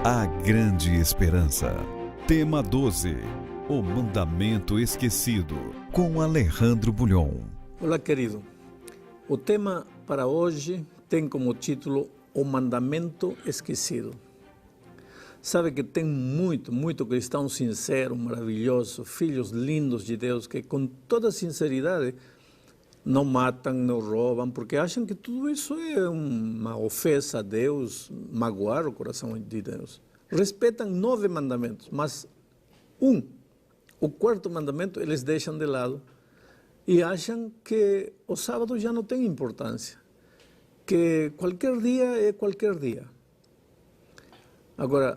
A Grande Esperança. Tema 12. O Mandamento Esquecido, com Alejandro Bulhon. Olá, querido. O tema para hoje tem como título O Mandamento Esquecido. Sabe que tem muito cristão sincero, maravilhoso, filhos lindos de Deus que com toda sinceridade não matam, não roubam, porque acham que tudo isso é uma ofensa a Deus, magoar o coração de Deus. Respeitam 9 mandamentos, mas o quarto mandamento, eles deixam de lado e acham que o sábado já não tem importância, que qualquer dia é qualquer dia. Agora,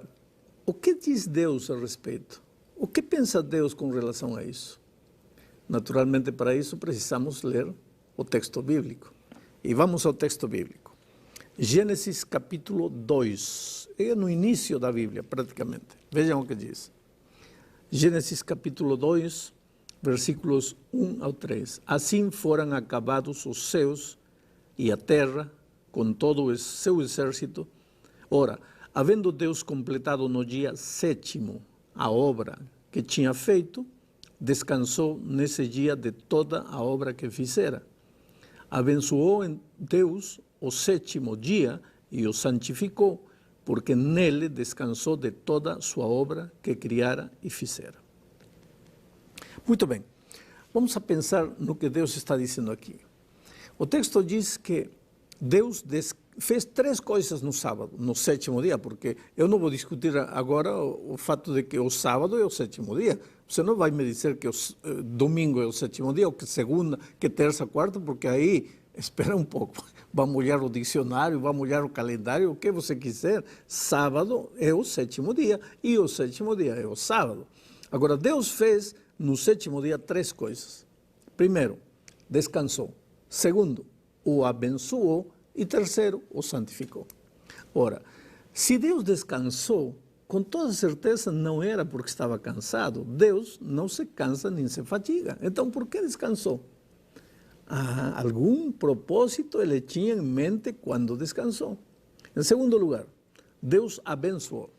o que diz Deus a respeito? O que pensa Deus com relação a isso? Naturalmente, para isso precisamos ler o texto bíblico. E vamos ao texto bíblico. Gênesis capítulo 2. É no início da Bíblia, praticamente. Vejam o que diz. Gênesis capítulo 2, versículos 1 ao 3. Assim foram acabados os céus e a terra, com todo o seu exército. Ora, havendo Deus completado no dia 7º a obra que tinha feito, descansou nesse dia de toda a obra que fizera. Abençoou Deus o 7º dia e o santificou, porque nele descansou de toda a sua obra que criara e fizera. Muito bem, vamos a pensar no que Deus está dizendo aqui. O texto diz que Deus fez 3 coisas no sábado, no 7º dia, porque eu não vou discutir agora o fato de que o sábado é o 7º dia. Você não vai me dizer que o domingo é o 7º dia, ou que segunda, que terça, quarta, porque aí, espera um pouco, vamos olhar o dicionário, vamos olhar o calendário, o que você quiser. Sábado é o 7º dia, e o 7º dia é o sábado. Agora, Deus fez no 7º dia 3 coisas. Primeiro, descansou. Segundo, o abençoou. E terceiro, o santificou. Ora, se Deus descansou, com toda certeza não era porque estava cansado. Deus não se cansa nem se fatiga. Então, por que descansou? Algum propósito ele tinha em mente quando descansou. Em segundo lugar, Deus abençoou.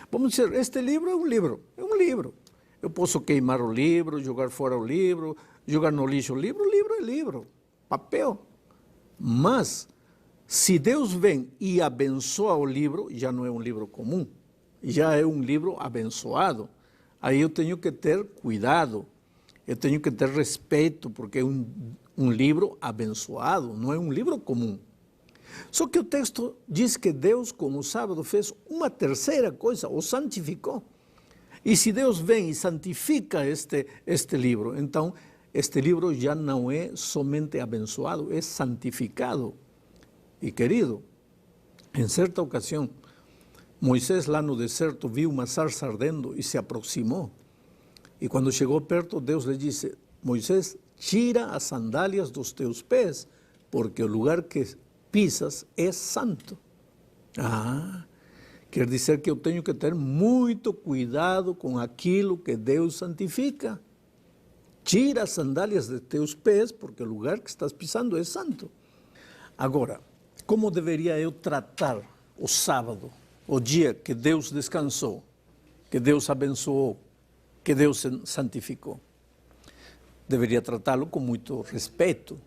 Vamos dizer, este livro é um livro. É um livro. Eu posso queimar o livro, jogar fora o livro, jogar no lixo o livro. Livro é livro. Papel. Mas se Deus vem e abençoa o livro, já não é um livro comum, já é um livro abençoado. Aí eu tenho que ter cuidado, eu tenho que ter respeito, porque é um livro abençoado, não é um livro comum. Só que o texto diz que Deus, como o sábado, fez uma terceira coisa, o santificou. E se Deus vem e santifica este livro, então este livro já não é somente abençoado, é santificado. E querido, em certa ocasião, Moisés lá no deserto viu uma sarça ardendo e se aproximou. E quando chegou perto, Deus lhe disse: Moisés, tira as sandálias dos teus pés, porque o lugar que pisas é santo. Quer dizer que eu tenho que ter muito cuidado com aquilo que Deus santifica. Tira as sandálias de teus pés, porque o lugar que estás pisando é santo. Agora, como deveria eu tratar o sábado, o dia que Deus descansou, que Deus abençoou, que Deus santificou? Deveria tratá-lo com muito respeito,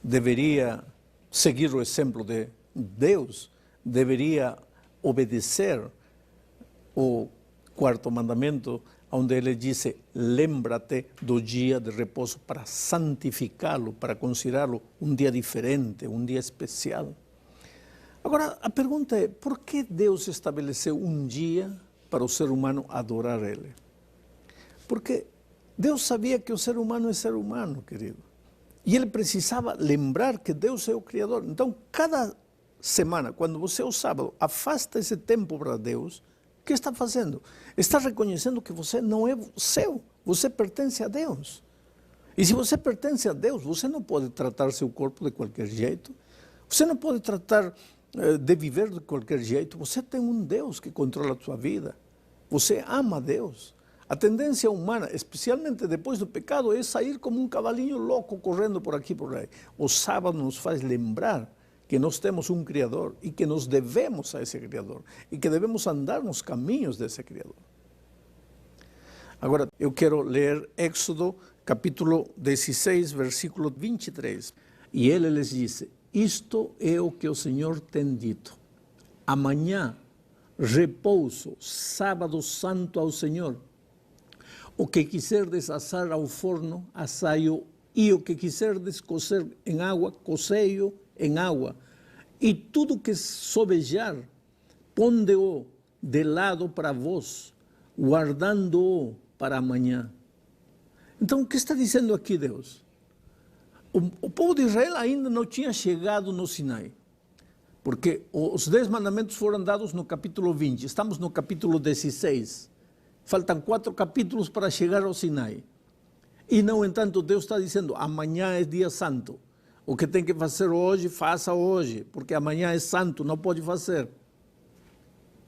deveria seguir o exemplo de Deus, deveria obedecer o 4º mandamento, onde ele disse: lembra-te do dia de repouso para santificá-lo, para considerá-lo um dia diferente, um dia especial. Agora, a pergunta é, por que Deus estabeleceu um dia para o ser humano adorar Ele? Porque Deus sabia que o ser humano é ser humano, querido. E Ele precisava lembrar que Deus é o Criador. Então, cada semana, quando você, o sábado, afasta esse tempo para Deus, o que está fazendo? Está reconhecendo que você não é seu, você pertence a Deus. E se você pertence a Deus, você não pode tratar seu corpo de qualquer jeito, você não pode tratar de viver de qualquer jeito. Você tem um Deus que controla a sua vida, você ama a Deus. A tendência humana, especialmente depois do pecado, é sair como um cavalinho louco correndo por aqui e por aí. O sábado nos faz lembrar que nós temos um Criador e que nos devemos a esse Criador e que devemos andar nos caminhos desse Criador. Agora, eu quero ler Éxodo, capítulo 16, versículo 23. E ele lhes disse: isto é o que o Senhor tem dito. Amanhã, repouso, sábado santo ao Senhor. O que quiserdes assar ao forno, assai-o, e o que quiserdes cocer em água, cozei-o em água. E tudo que sobejar, ponde-o de lado para vós, guardando-o para amanhã. Então, o que está dizendo aqui Deus? O povo de Israel ainda não tinha chegado no Sinai, porque os 10 mandamentos foram dados no capítulo 20, estamos no capítulo 16, faltam 4 capítulos para chegar ao Sinai. E, no entanto, Deus está dizendo: amanhã é dia santo, o que tem que fazer hoje, faça hoje, porque amanhã é santo, não pode fazer.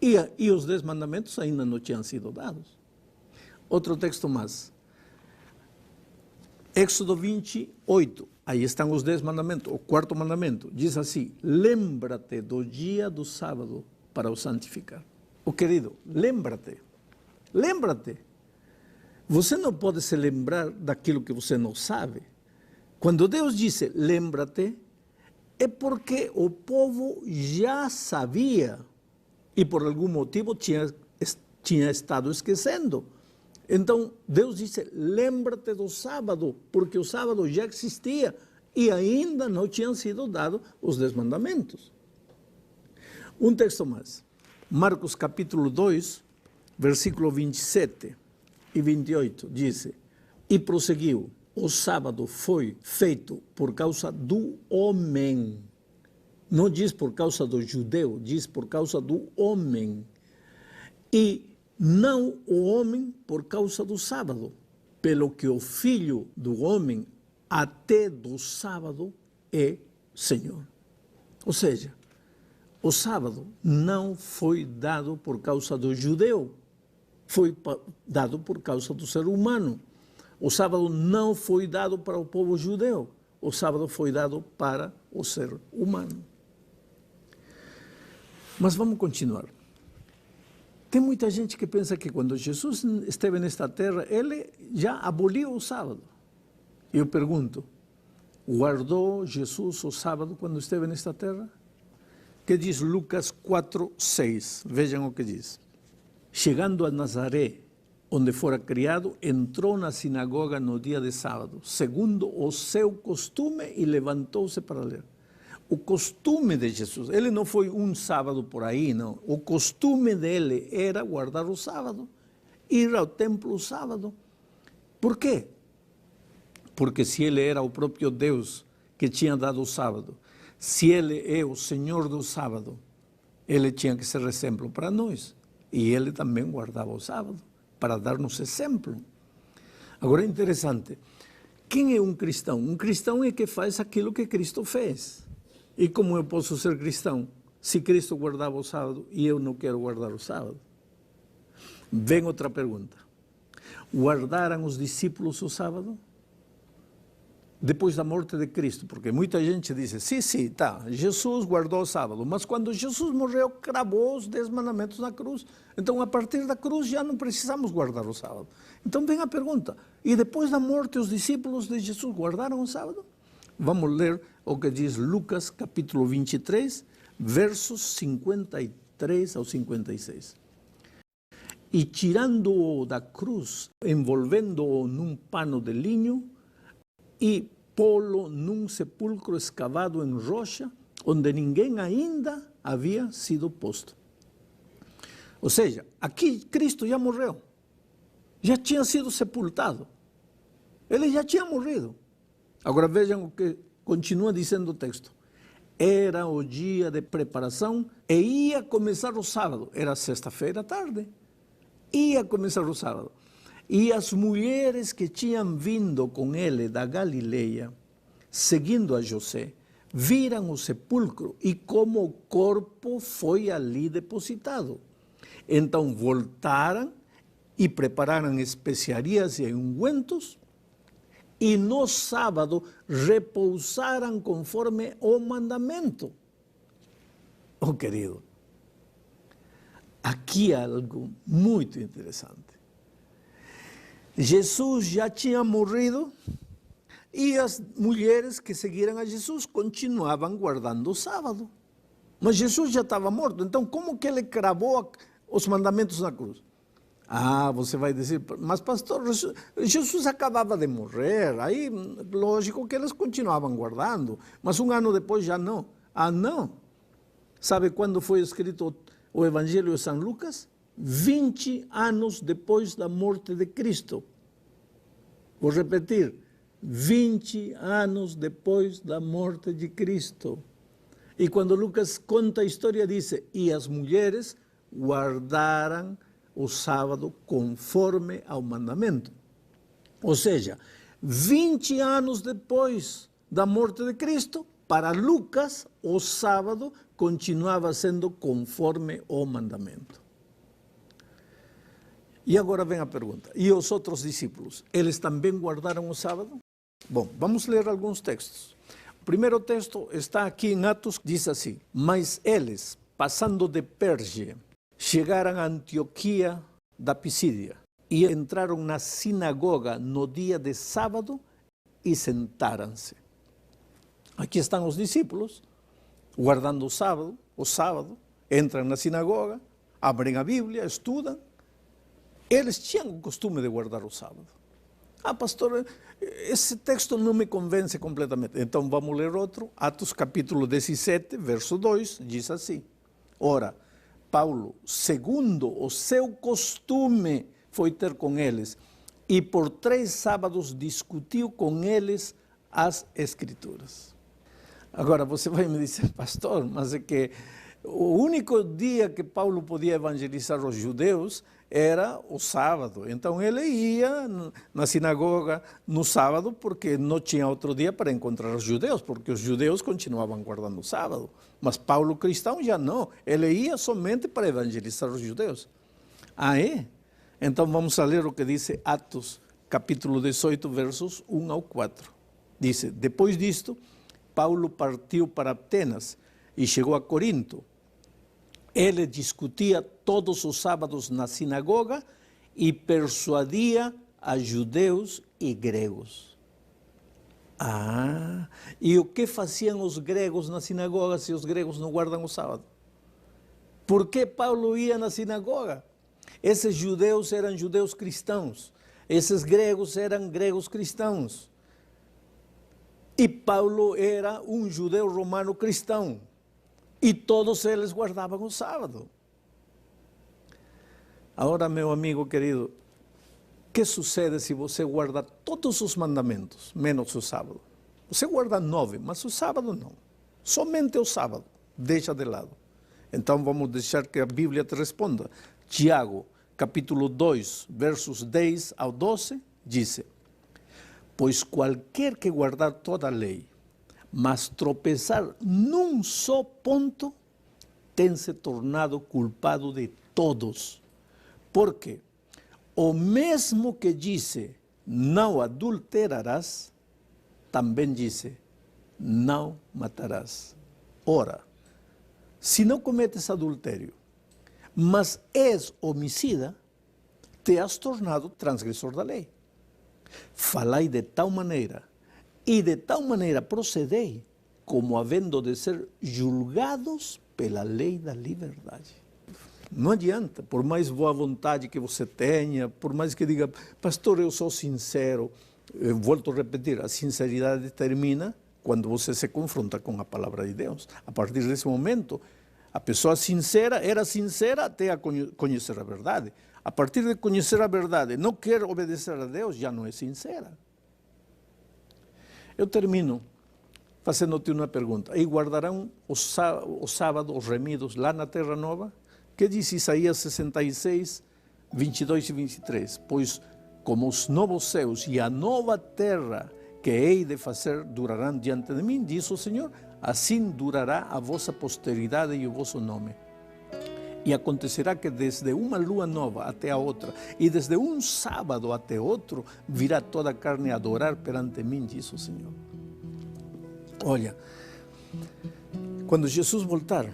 E os 10 mandamentos ainda não tinham sido dados. Outro texto mais. Éxodo 28, aí estão os 10 mandamentos, o 4º mandamento, diz assim: lembra-te do dia do sábado para o santificar. Oh querido, lembra-te. Você não pode se lembrar daquilo que você não sabe. Quando Deus disse lembra-te, é porque o povo já sabia e por algum motivo tinha estado esquecendo. Então, Deus disse, lembra-te do sábado, porque o sábado já existia e ainda não tinham sido dados os 10 mandamentos. Um texto mais. Marcos capítulo 2, versículo 27 e 28, diz, e prosseguiu, o sábado foi feito por causa do homem. Não diz por causa do judeu, diz por causa do homem. E não o homem por causa do sábado, pelo que o Filho do homem até do sábado é Senhor. Ou seja, o sábado não foi dado por causa do judeu, foi dado por causa do ser humano. O sábado não foi dado para o povo judeu, o sábado foi dado para o ser humano. Mas vamos continuar. Tem muita gente que pensa que quando Jesus esteve nesta terra, ele já aboliu o sábado. Eu pergunto, guardou Jesus o sábado quando esteve nesta terra? Que diz Lucas 4:6, vejam o que diz. Chegando a Nazaré, onde fora criado, entrou na sinagoga no dia de sábado, segundo o seu costume, e levantou-se para ler. O costume de Jesus, ele não foi um sábado por aí, não. O costume dele era guardar o sábado, ir ao templo o sábado. Por quê? Porque se ele era o próprio Deus que tinha dado o sábado, se ele é o Senhor do sábado, ele tinha que ser exemplo para nós. E ele também guardava o sábado, para dar-nos exemplo. Agora é interessante, quem é um cristão? Um cristão é que faz aquilo que Cristo fez. E como eu posso ser cristão se Cristo guardava o sábado e eu não quero guardar o sábado? Vem outra pergunta. Guardaram os discípulos o sábado? Depois da morte de Cristo, porque muita gente diz, sim, tá, Jesus guardou o sábado, mas quando Jesus morreu, cravou os 10 mandamentos na cruz. Então, a partir da cruz, já não precisamos guardar o sábado. Então, vem a pergunta, e depois da morte, os discípulos de Jesus guardaram o sábado? Vamos ler o que diz Lucas, capítulo 23, versos 53 ao 56. E tirando-o da cruz, envolvendo-o num pano de linho, e pô-lo num sepulcro escavado em rocha, onde ninguém ainda havia sido posto. Ou seja, aqui Cristo já morreu, já tinha sido sepultado, ele já tinha morrido. Agora vejam o que continua dizendo o texto. Era o dia de preparação e ia começar o sábado, era sexta-feira à tarde, ia começar o sábado. E as mulheres que tinham vindo com ele da Galileia, seguindo a José, viram o sepulcro e como o corpo foi ali depositado. Então voltaram e prepararam especiarias e ungüentos, e no sábado repousaram conforme o mandamento. Oh, querido, aqui há algo muito interessante. Jesus já tinha morrido e as mulheres que seguiram a Jesus continuavam guardando o sábado. Mas Jesus já estava morto, então como que ele cravou os mandamentos na cruz? Ah, você vai dizer, mas pastor, Jesus acabava de morrer, aí lógico que eles continuavam guardando, mas um ano depois já não. Ah, não. Sabe quando foi escrito o Evangelho de São Lucas? 20 anos depois da morte de Cristo. Vou repetir, 20 anos depois da morte de Cristo. E quando Lucas conta a história, diz, e as mulheres guardaram o sábado conforme ao mandamento. Ou seja, 20 anos depois da morte de Cristo, para Lucas, o sábado continuava sendo conforme ao mandamento. E agora vem a pergunta, e os outros discípulos, eles também guardaram o sábado? Bom, vamos ler alguns textos. O primeiro texto está aqui em Atos, diz assim, mas eles, passando de Perge, chegaram a Antioquia da Pisídia e entraram na sinagoga no dia de sábado e sentaram-se. Aqui estão os discípulos, guardando o sábado, entram na sinagoga, abrem a Bíblia, estudam. Eles tinham o costume de guardar o sábado. Ah, pastor, esse texto não me convence completamente. Então vamos ler outro, Atos capítulo 17, verso 2, diz assim, ora, Paulo, segundo o seu costume, foi ter com eles, e por 3 sábados discutiu com eles as Escrituras. Agora, você vai me dizer, pastor, mas é que o único dia que Paulo podia evangelizar os judeus era o sábado. Então ele ia na sinagoga no sábado porque não tinha outro dia para encontrar os judeus, porque os judeus continuavam guardando o sábado. Mas Paulo cristão já não, ele ia somente para evangelizar os judeus. Ah, é? Então vamos a ler o que diz Atos, capítulo 18, versos 1 ao 4. Diz, depois disto, Paulo partiu para Atenas e chegou a Corinto. Ele discutia todos os sábados na sinagoga e persuadia a judeus e gregos. Ah, e o que faziam os gregos na sinagoga se os gregos não guardam o sábado? Por que Paulo ia na sinagoga? Esses judeus eram judeus cristãos, esses gregos eram gregos cristãos. E Paulo era um judeu romano cristão. E todos eles guardavam o sábado. Agora, meu amigo querido, o que sucede se você guarda todos os mandamentos, menos o sábado? Você guarda 9, mas o sábado não. Somente o sábado, deixa de lado. Então vamos deixar que a Bíblia te responda. Tiago, capítulo 2, versos 10 ao 12, diz, pois qualquer que guardar toda a lei, mas tropeçar num só ponto, tem se tornado culpado de todos. Porque o mesmo que disse, não adulterarás, também disse, não matarás. Ora, se não cometes adultério, mas és homicida, te has tornado transgressor da lei. Falai de tal maneira, e de tal maneira procedei, como havendo de ser julgados pela lei da liberdade. Não adianta, por mais boa vontade que você tenha, por mais que diga, pastor, eu sou sincero, eu volto a repetir, a sinceridade termina quando você se confronta com a palavra de Deus. A partir desse momento, a pessoa sincera era sincera até a conhecer a verdade. A partir de conhecer a verdade, não quer obedecer a Deus, já não é sincera. Eu termino fazendo-te uma pergunta. E guardarão o sábado, os remidos, lá na Terra Nova? Que diz Isaías 66, 22 e 23? Pois como os novos céus e a nova terra que hei de fazer durarão diante de mim, diz o Senhor, assim durará a vossa posteridade e o vosso nome. E acontecerá que desde uma lua nova até a outra, e desde um sábado até outro, virá toda a carne a adorar perante mim, diz o Senhor. Olha, quando Jesus voltar,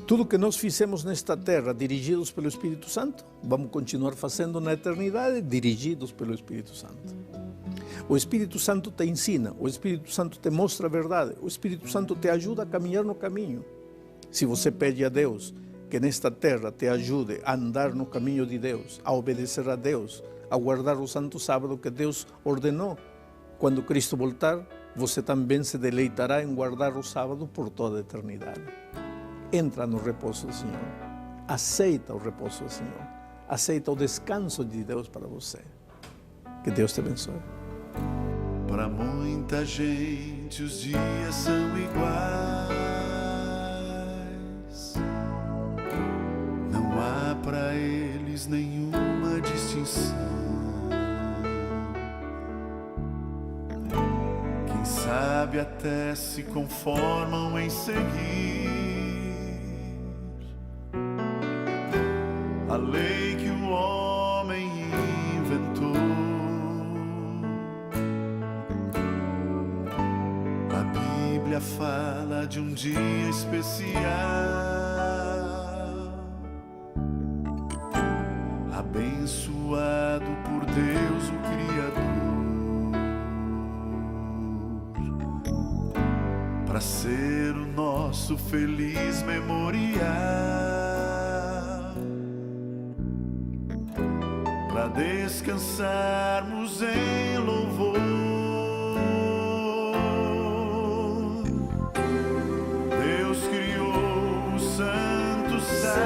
Tudo que nós fizemos nesta terra, dirigidos pelo Espírito Santo, vamos continuar fazendo na eternidade, dirigidos pelo Espírito Santo. O Espírito Santo te ensina, o Espírito Santo te mostra a verdade, o Espírito Santo te ajuda a caminhar no caminho. Se você pede a Deus que nesta terra te ajude a andar no caminho de Deus, a obedecer a Deus, a guardar o santo sábado que Deus ordenou, quando Cristo voltar, você também se deleitará em guardar o sábado por toda a eternidade. Entra no repouso do Senhor, aceita o repouso do Senhor, aceita o descanso de Deus para você. Que Deus te abençoe. Para muita gente os dias são iguais, não há para eles nenhuma distinção. Quem sabe até se conformam em seguir a lei que o homem inventou. A Bíblia fala de um dia especial, abençoado por Deus o Criador, para ser o nosso feliz memorial, para descansarmos em louvor. Deus criou o santo sábado,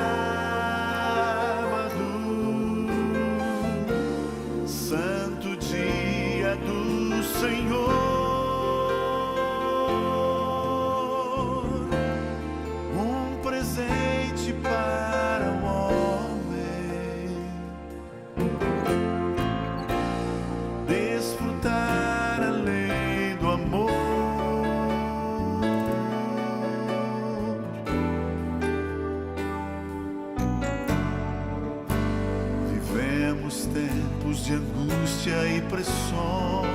santo dia do Senhor, um presente para o homem, desfrutar a lei do amor. Vivemos tempos de angústia e pressões,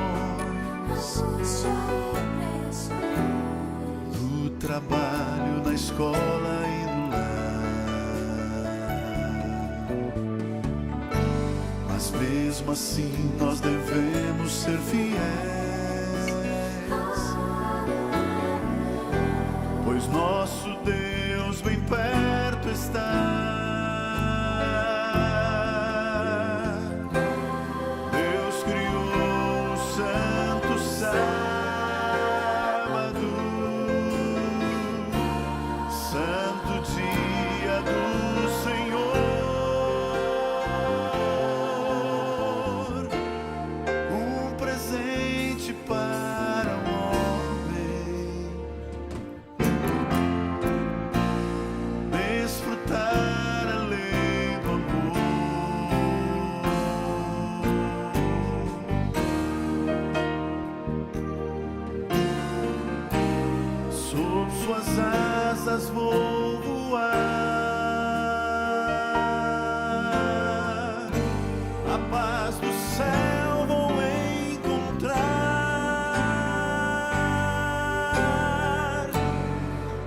no trabalho, na escola e no lar. Mas mesmo assim nós devemos ser fiéis, pois nosso Deus bem perto está. Deus criou o santo sábado, santo dia do Senhor, um presente para o homem, desfrutar a lei do amor. Sob suas asas vou voar, a paz do céu vou encontrar.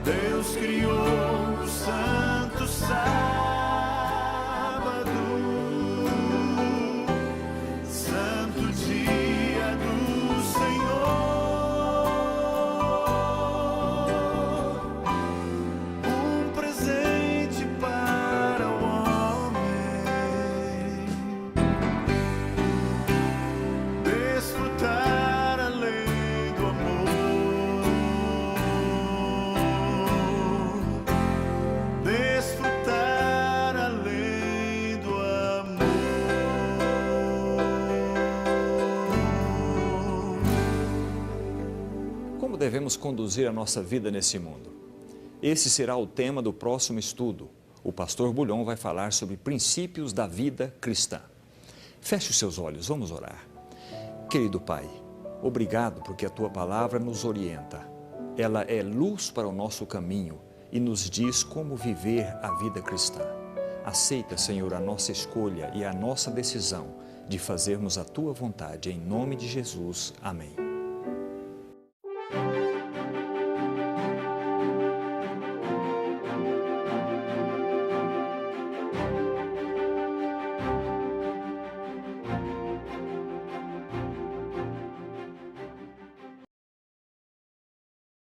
Deus criou o santo sábado, santo dia do Senhor, um presente para o homem, desfrutar a lei do amor, desfrutar a lei do amor. Como devemos conduzir a nossa vida nesse mundo? Esse será o tema do próximo estudo. O pastor Bulhon vai falar sobre princípios da vida cristã. Feche os seus olhos, vamos orar. Querido Pai, obrigado porque a Tua palavra nos orienta. Ela é luz para o nosso caminho e nos diz como viver a vida cristã. Aceita, Senhor, a nossa escolha e a nossa decisão de fazermos a Tua vontade. Em nome de Jesus. Amém.